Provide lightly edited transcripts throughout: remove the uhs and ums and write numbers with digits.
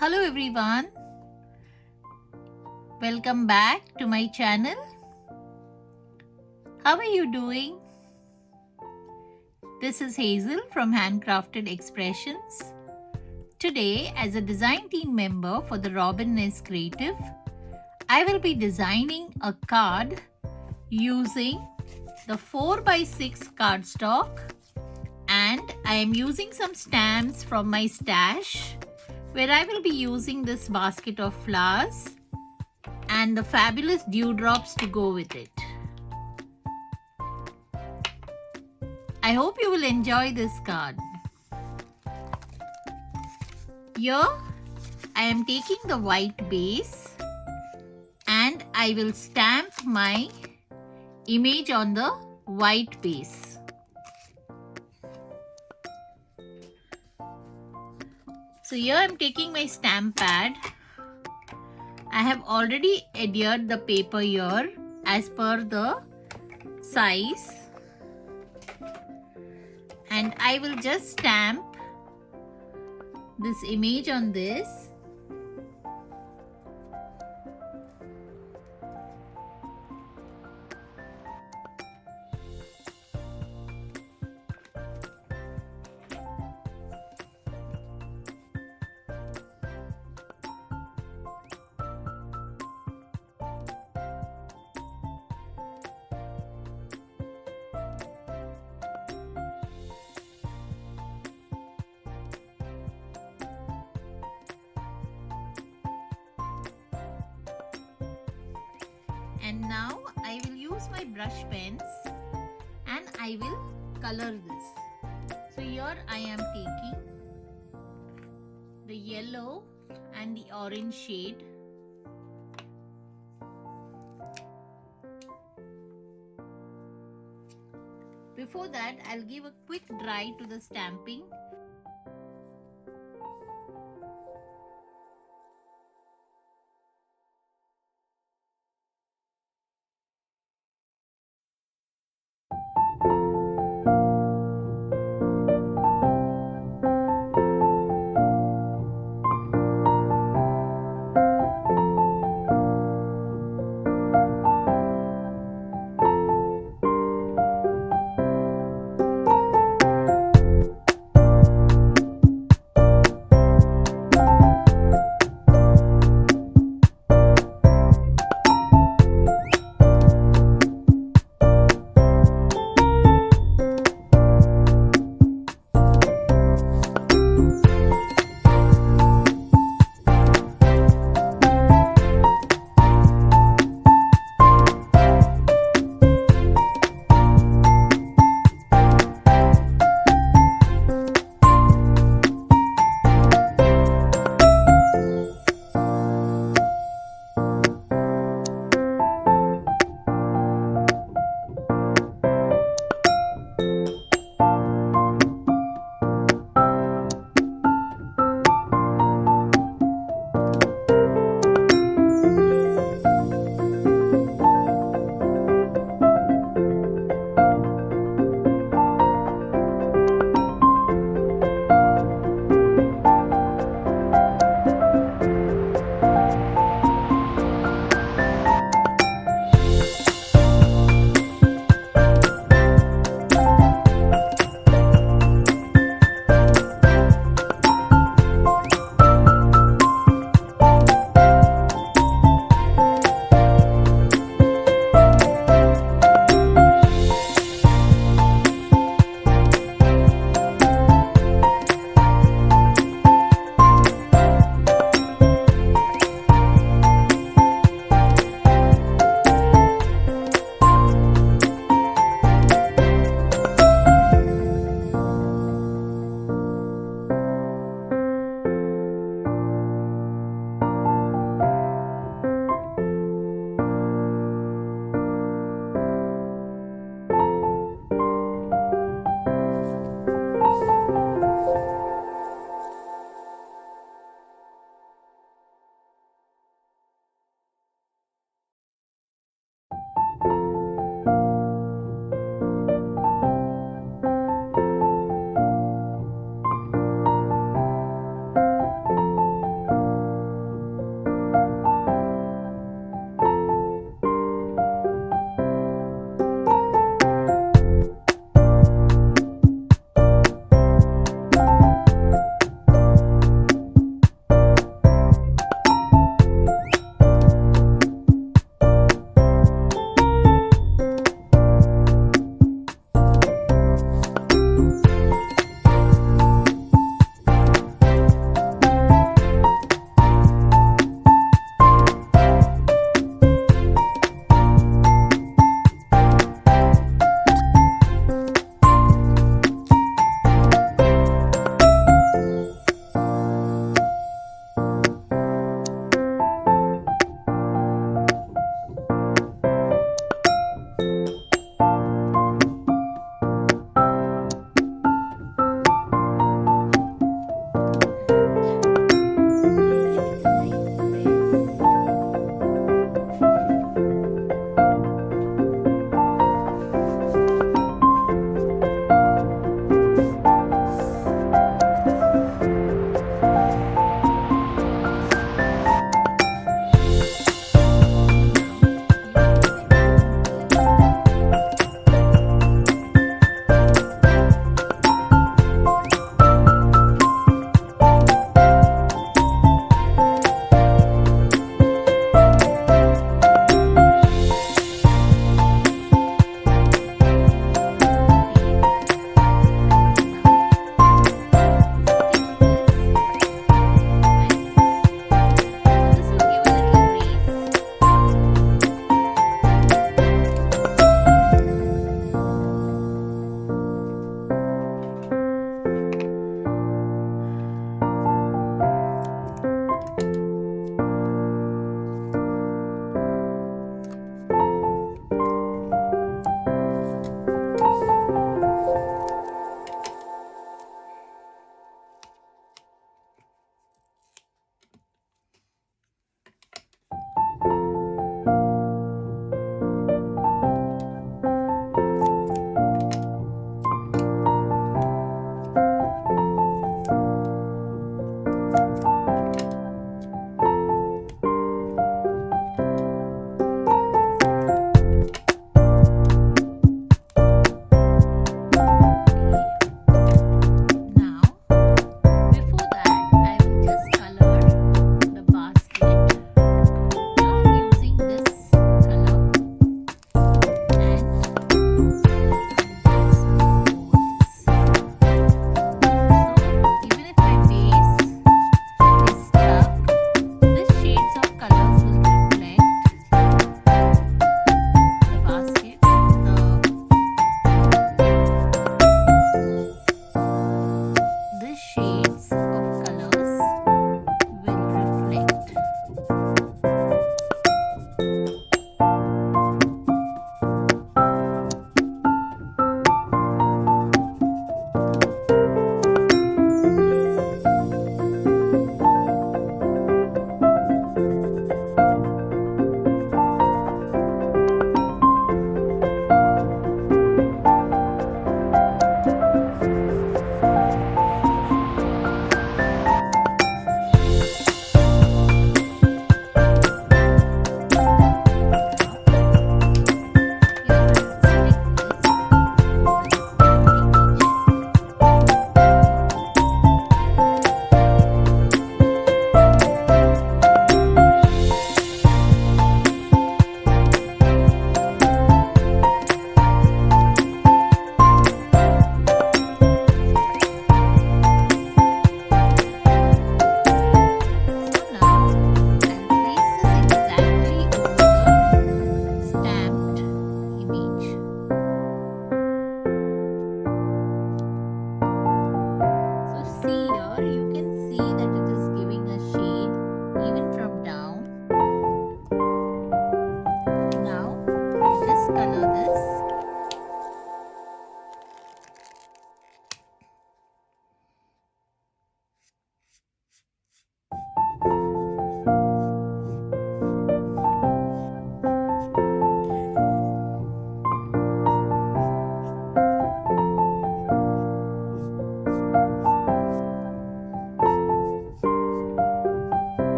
Hello everyone, welcome back to my channel. How are you doing? This is Hazel from Handcrafted Expressions. Today, as a design team member for the Robin Nest Creative, I will be designing a card using the 4x6 cardstock, and I am using some stamps from my stash where I will be using this basket of flowers and the fabulous dewdrops to go with it. I hope you will enjoy this card. Here I am taking the white base and I will stamp my image on the white base. So here I am taking my stamp pad. I have already adhered the paper here as per the size, and I will just stamp this image on this. And now I will use my brush pens and I will color this. So here I am taking the yellow and the orange shade. Before that, I'll give a quick dry to the stamping.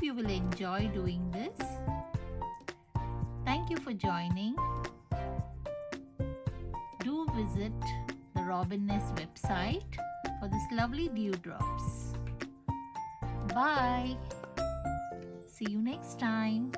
you will enjoy doing this. Thank you for joining. Do visit the Robin Nest website for this lovely dewdrops. Bye. See you next time.